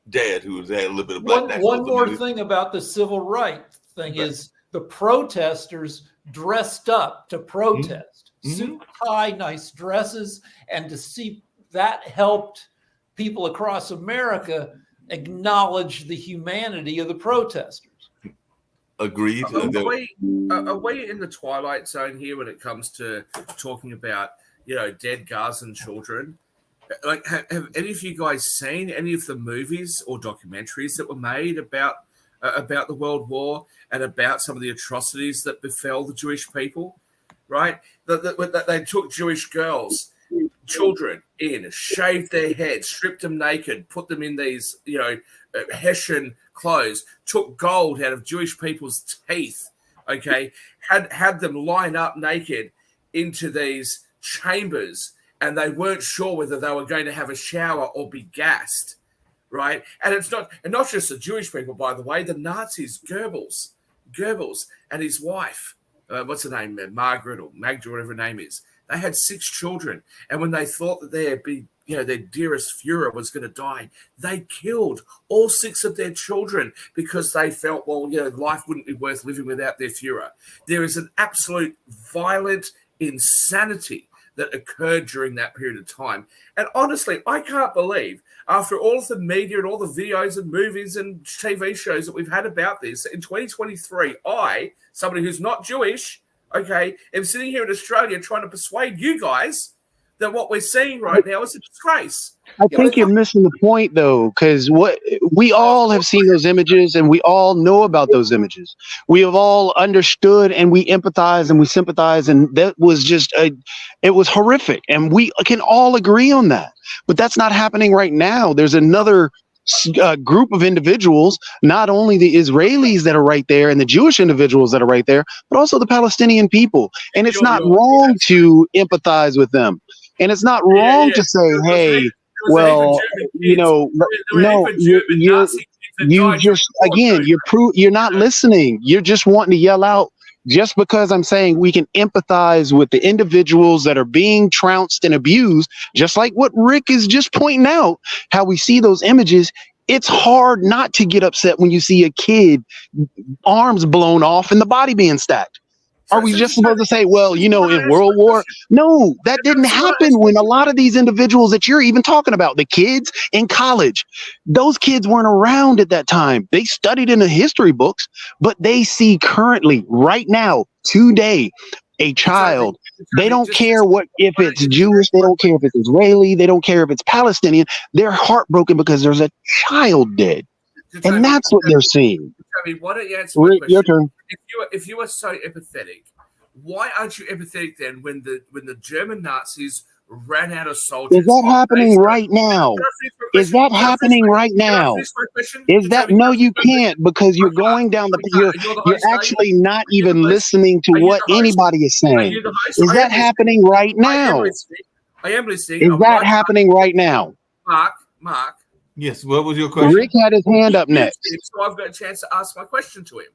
dad, who had a little bit of black. One more thing about the civil rights thing is the protesters dressed up to protest, suit, tie, nice dresses, and to see that helped people across America acknowledge the humanity of the protesters. Agreed. Are we in the twilight zone here when it comes to talking about, dead Gazan children? Like, have any of you guys seen any of the movies or documentaries that were made about the World War and about some of the atrocities that befell the Jewish people? Right? That they took Jewish girls, children in, shaved their heads, stripped them naked, put them in these, Hessian clothes, took gold out of Jewish people's teeth, okay, had them line up naked into these chambers, and they weren't sure whether they were going to have a shower or be gassed, right? And it's not just the Jewish people, by the way, the Nazis, Goebbels and his wife, what's her name, Margaret or Magda, whatever her name is. They had 6 children, and when they thought that they had their dearest Führer was going to die, they killed all 6 of their children because they felt, well, life wouldn't be worth living without their Führer. There is an absolute violent insanity that occurred during that period of time. And honestly, I can't believe, after all of the media and all the videos and movies and TV shows that we've had about this, in 2023, somebody who's not Jewish, am sitting here in Australia trying to persuade you guys that what we're seeing right now is a disgrace. I think you're missing the point, though, because what we all have seen those images and we all know about those images. We have all understood and we empathize and we sympathize. And that was it was horrific. And we can all agree on that. But that's not happening right now. There's another group of individuals, not only the Israelis that are right there and the Jewish individuals that are right there, but also the Palestinian people. And it's not wrong to empathize with them. And it's not wrong to say, hey, well, no, you're not listening. You're just wanting to yell out. Just because I'm saying we can empathize with the individuals that are being trounced and abused, just like what Rick is just pointing out, how we see those images. It's hard not to get upset when you see a kid arms blown off and the body being stacked. Are we just supposed to say, well, in World War? No, that didn't happen when a lot of these individuals that you're even talking about, the kids in college, those kids weren't around at that time. They studied in the history books, but they see currently, right now, today, a child. They don't care if it's Jewish. They don't care if it's Israeli. They don't care if it's Palestinian. They're heartbroken because there's a child dead. And that's what they're seeing. Why don't you answer my question? Your turn. If you are so empathetic, why aren't you empathetic then when the German Nazis ran out of soldiers? Is that happening right now? Is that happening right now? Is that no? You can't, because you're going down you're actually not even listening to what anybody is saying. Is that happening right now? I am listening. Is that happening right now? Mark. Yes. What was your question? Rick had his hand up next. So I've got a chance to ask my question to him.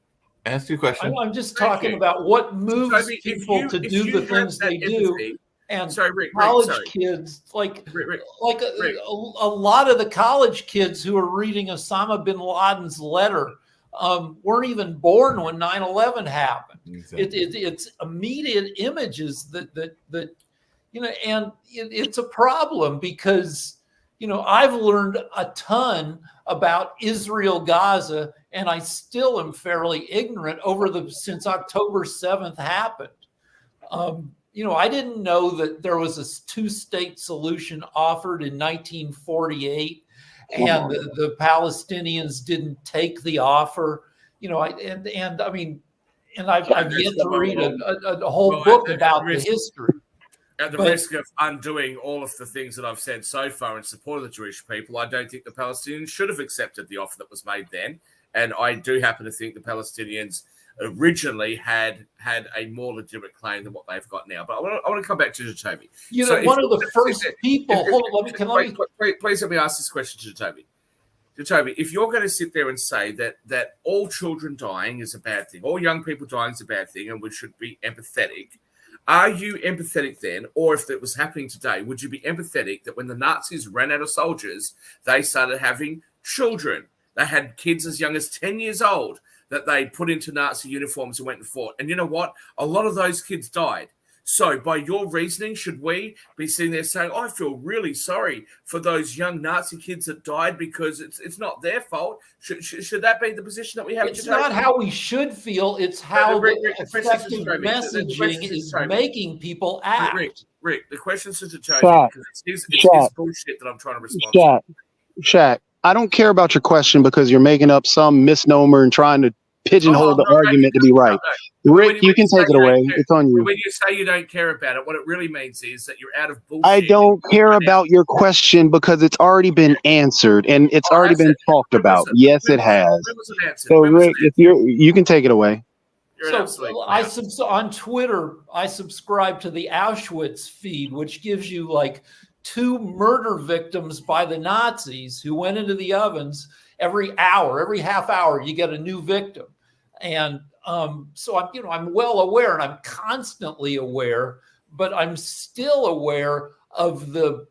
Ask your question. I'm just talking about what moves people to do the things they do. And college kids, like a lot of the college kids who are reading Osama bin Laden's letter weren't even born when 9/11 happened. Exactly. It's immediate images that and it's a problem because I've learned a ton about Israel, Gaza, and I still am fairly ignorant since October 7th happened. I didn't know that there was a 2-state solution offered in 1948, and the Palestinians didn't take the offer. I've yet to read a whole book about the history. At the risk of undoing all of the things that I've said so far in support of the Jewish people, I don't think the Palestinians should have accepted the offer that was made then. And I do happen to think the Palestinians originally had a more legitimate claim than what they've got now. But I want to come back to Jacoby. One of the first people. Please let me ask this question to Jacoby. Jacoby, if you're going to sit there and say that all children dying is a bad thing, all young people dying is a bad thing, and we should be empathetic, are you empathetic then, or if it was happening today, would you be empathetic that when the Nazis ran out of soldiers, they started having children? They had kids as young as 10 years old that they put into Nazi uniforms and went and fought. And you know what? A lot of those kids died. So by your reasoning, should we be sitting there saying, I feel really sorry for those young Nazi kids that died because it's not their fault? Should that be the position that we have? It's not how we should feel. It's how the effective messaging is making people act. Rick, the question's to Joe because it's his bullshit that I'm trying to respond to. Shaq, I don't care about your question because you're making up some misnomer and trying to pigeonhole the argument to be right. Rick, you can take it away. It's on you. When you say you don't care about it, what it really means is that you're out of bullshit. I don't care about your question because it's already been answered and it's already been talked about. Yes, it has. So, Rick, if you can take it away. On Twitter, I subscribe to the Auschwitz feed, which gives you like 2 murder victims by the Nazis who went into the ovens. Every half hour, you get a new victim. And so I'm well aware, and I'm constantly aware, but I'm still aware of the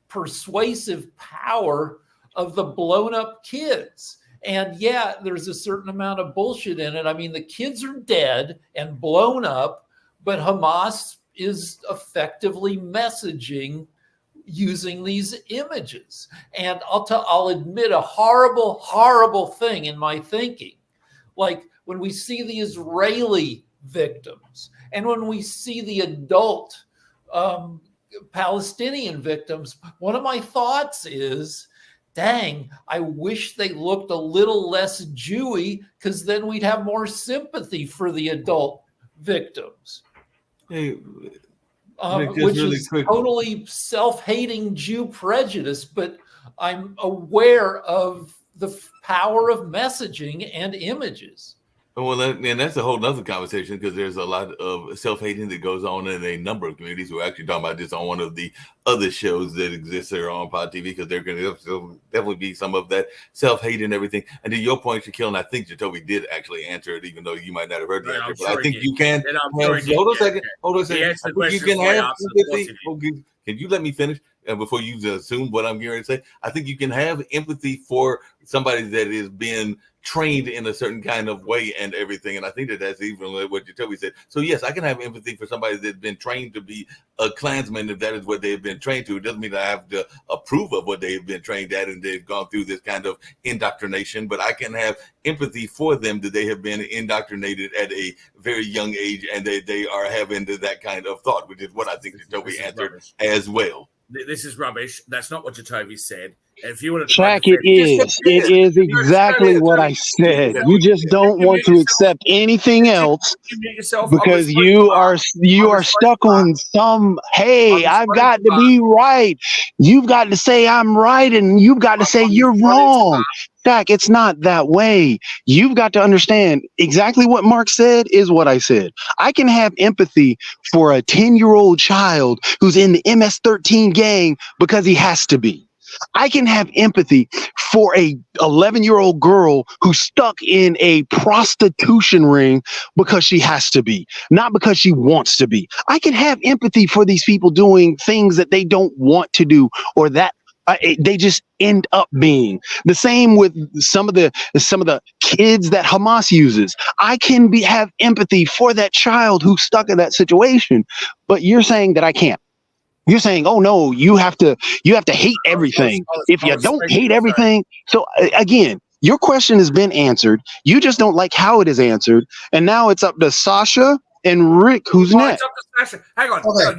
persuasive power of the blown up kids. And yeah, there's a certain amount of bullshit in it. I mean, the kids are dead and blown up, but Hamas is effectively messaging using these images. And I'll admit a horrible, horrible thing in my thinking. Like when we see the Israeli victims and when we see the adult Palestinian victims, one of my thoughts is, dang, I wish they looked a little less Jewy, because then we'd have more sympathy for the adult victims. Hey, Which really is quick. totally self-hating Jew prejudice, but I'm aware of the power of messaging and images. Well, and that's a whole nother conversation, because there's a lot of self-hating that goes on in a number of communities. We're actually talking about this on one of the other shows that exist there on Pod TV, because there can definitely be some of that self-hate and everything. And to your point, Shaquille, and I think Jacoby did actually answer it, even though you might not have heard the answer. But I think you can. Hold on a second. Hold on a second. You can have empathy. Can you let me finish? Before you assume what I'm going to say, I think you can have empathy for somebody that is being trained in a certain kind of way and everything. And I think that's even what Jacoby said. So yes, I can have empathy for somebody that's been trained to be a Klansman, if that is what they've been trained to. It doesn't mean I have to approve of what they've been trained at and they've gone through this kind of indoctrination, but I can have empathy for them that they have been indoctrinated at a very young age and they are having that kind of thought, which is what I think Jacoby answered as well. This is rubbish. That's not what Jacoby said. If you want to Shaq, it is exactly what I said. You just don't want to accept anything else because you are stuck on some, hey, I've got to be right. You've got to say I'm right and you've got to say you're wrong. Shaq, it's not that way. You've got to understand exactly what Mark said is what I said. I can have empathy for a 10-year-old child who's in the MS-13 gang because he has to be. I can have empathy for a 11-year-old girl who's stuck in a prostitution ring because she has to be, not because she wants to be. I can have empathy for these people doing things that they don't want to do or that they just end up being. The same with some of the kids that Hamas uses. I can have empathy for that child who's stuck in that situation, but you're saying that I can't. You're saying, oh no, you have to hate everything. If you don't hate everything, so again, your question has been answered. You just don't like how it is answered, and now it's up to Sasha and Rick. Who's next? It's up to Sasha. Hang on. Okay.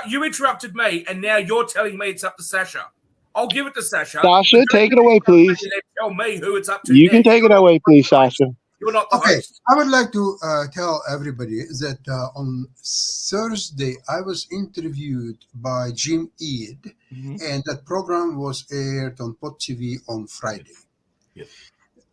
You interrupted me, and now you're telling me it's up to Sasha. I'll give it to Sasha. Sasha, take it away, please. Tell me who it's up to. You can take it away, please, Sasha. You're not the Okay, host. I would like to tell everybody that on Thursday I was interviewed by Jim Ead, and that program was aired on Pod TV on Friday. Yes.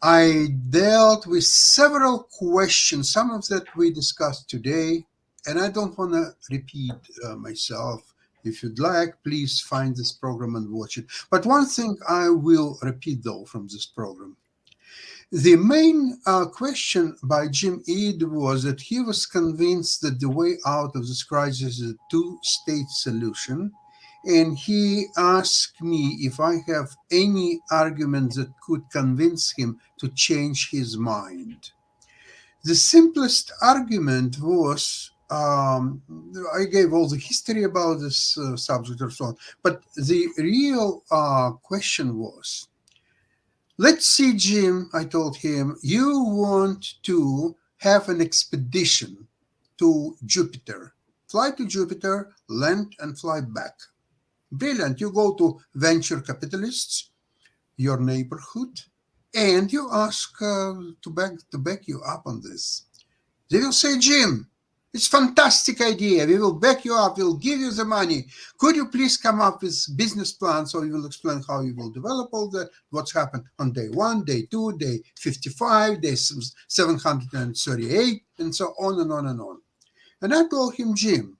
I dealt with several questions, some of that we discussed today, and I don't want to repeat myself. If you'd like, please find this program and watch it. But one thing I will repeat, though, from this program. The main question by Jim Ead was that he was convinced that the way out of this crisis is a two-state solution. And he asked me if I have any arguments that could convince him to change his mind. The simplest argument was, I gave all the history about this subject or so on, but the real question was, let's see, Jim, I told him, you want to have an expedition to Jupiter. Fly to Jupiter, land, and fly back. Brilliant. You go to venture capitalists, your neighborhood, and you ask to back you up on this. They will say, Jim, it's a fantastic idea. We will back you up. We'll give you the money. Could you please come up with business plan so we will explain how you will develop all that, what's happened on day 1, day 2, day 55, day 738, and so on and on and on. And I told him, Jim,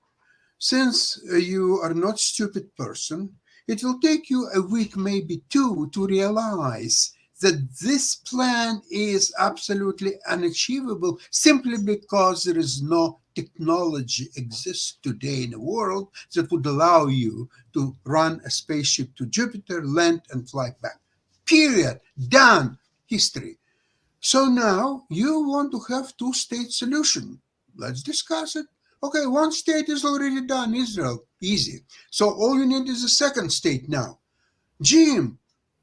since you are not a stupid person, it will take you a week, maybe 2, to realize that this plan is absolutely unachievable simply because there is no technology exists today in the world that would allow you to run a spaceship to Jupiter, land, and fly back. Period. Done. History. So now you want to have two-state solution. Let's discuss it. Okay, one state is already done, Israel. Easy. So all you need is a second state now. Jim,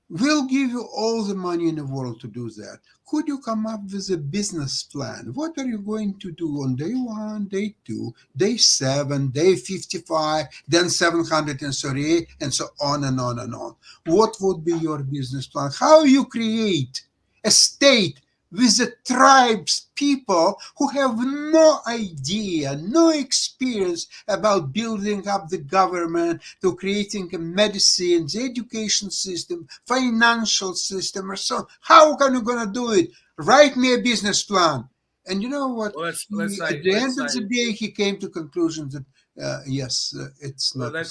we'll give you all the money in the world to do that. Could you come up with a business plan? What are you going to do on day 1, day 2, day 7, day 55, then 738, and so on and on and on? What would be your business plan? How you create a state with the tribes people who have no idea, no experience about building up the government, to creating a medicine, the education system, financial system, or so on. How are you going to do it? Write me a business plan. And you know what? Well, let's say, at the end of the day, he came to conclusion that yes, it's not. Well,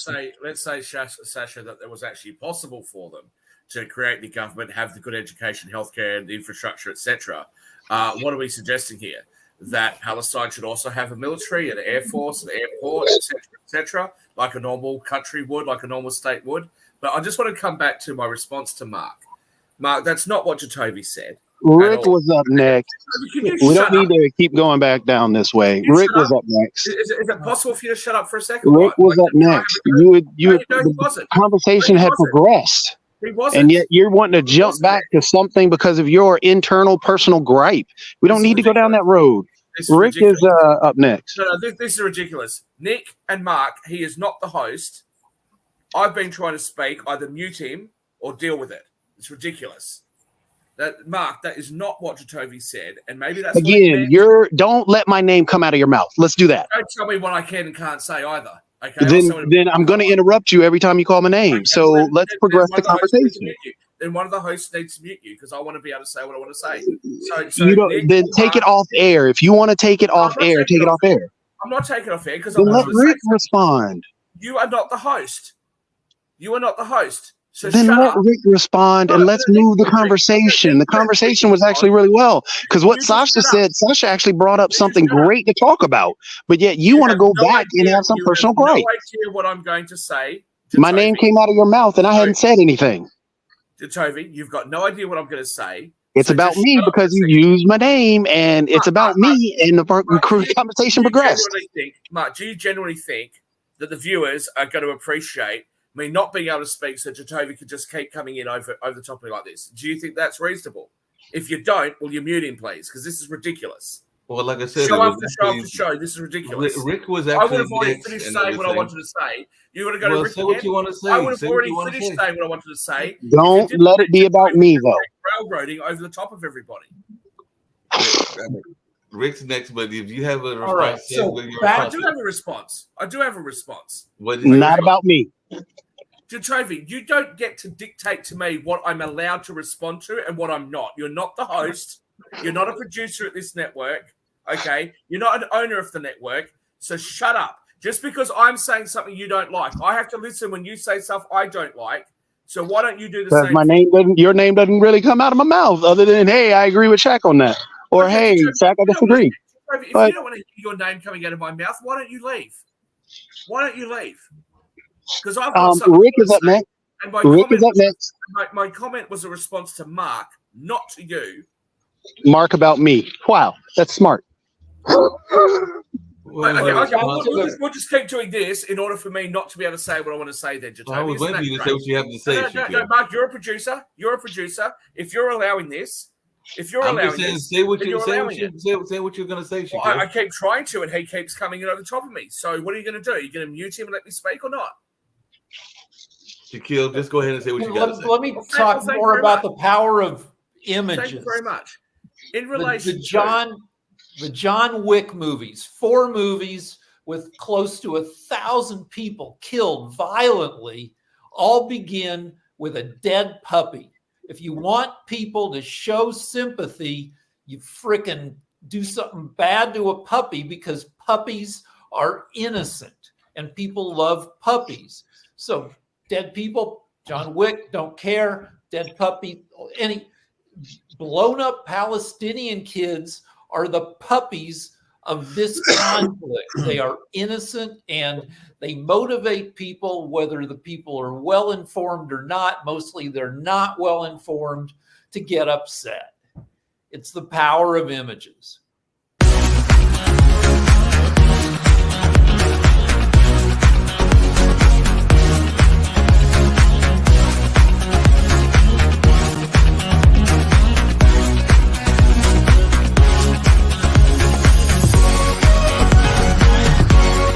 let's say, Sasha, that it was actually possible for them to create the government, have the good education, healthcare, and the infrastructure, etc. What are we suggesting here? That Palestine should also have a military, an air force, an airport, etc., like a normal country would, like a normal state would. But I just want to come back to my response to Mark. Mark, that's not what Jatovi said. Rick was up next. We don't need to keep going back down this way. Rick was up next. Is it possible for you to shut up for a second? Rick was up next. The conversation had progressed. He wasn't. And yet you're wanting to jump back to something because of your internal personal gripe. We don't need to go down that road. Rick is up next. No, this is ridiculous. Nick and Mark, he is not the host. I've been trying to speak. Either mute him or deal with it. It's ridiculous. Mark, that is not what Jatovi said, and maybe that's again. Don't let my name come out of your mouth. Let's do that. Don't tell me what I can and can't say either. Okay. Then I'm going to interrupt you every time you call my name. Okay, so let's progress the conversation. Then one of the hosts needs to mute you because I want to be able to say what I want to say. So then take it off air. If you want to take it off air, take it off air. I'm not taking it off air because then let Rick respond. You are not the host. You are not the host. So then let Rick respond and let's move the conversation. The conversation was actually really well because what Sasha said, Sasha actually brought up something great to talk about, but yet you want to go back and have some personal gripe. No idea what I'm going to say. My name came out of your mouth and I hadn't said anything. Jatovi, you've got no idea what I'm going to say. It's about me because you used my name and it's about me and the conversation progressed. Mark, do you generally think that the viewers are going to appreciate me not being able to speak so Jatovi could just keep coming in over the top of me like this? Do you think that's reasonable? If you don't, will you mute him, please? Because this is ridiculous. Well, like I said, show after show, this is ridiculous. Rick was actually. I would have already finished saying what I wanted to say. You would have got to Rick say what you want to say. I would have already finished saying what I wanted to say. Don't let it be about me, though. Railroading over the top of everybody. Rick's next, but if you have a response, all right. So I do have a response. Not about me. Jatovi, you don't get to dictate to me what I'm allowed to respond to and what I'm not. You're not the host. You're not a producer at this network. Okay? You're not an owner of the network. So shut up. Just because I'm saying something you don't like, I have to listen when you say stuff I don't like. So why don't you do the same? Your name doesn't really come out of my mouth other than, hey, I agree with Shaq on that. Or, hey, Shaq, I disagree. If you don't want to hear your name coming out of my mouth, why don't you leave? Because I've got Rick is up next. Rick is up next. My comment was a response to Mark, not to you. Mark about me. Wow, that's smart. We'll just keep doing this in order for me not to be able to say what I want to say then, Jatovi. I was waiting for you to say what you have to say. No, Mark, you're a producer. If you're allowing this, say what you're going to say. Well, I keep trying to, and he keeps coming in over the top of me. So what are you going to do? Are you going to mute him and let me speak or not? Shaquille, just go ahead and say what you got to say. Let me talk more about the power of images. Thank you very much. In relation the John Wick movies, 4 movies with close to 1,000 people killed violently, all begin with a dead puppy. If you want people to show sympathy, you frickin' do something bad to a puppy because puppies are innocent and people love puppies. So dead people, John Wick, don't care. Dead puppy, blown up Palestinian kids are the puppies of this conflict. They are innocent and they motivate people, whether the people are well informed or not. Mostly they're not well informed, to get upset. It's the power of images.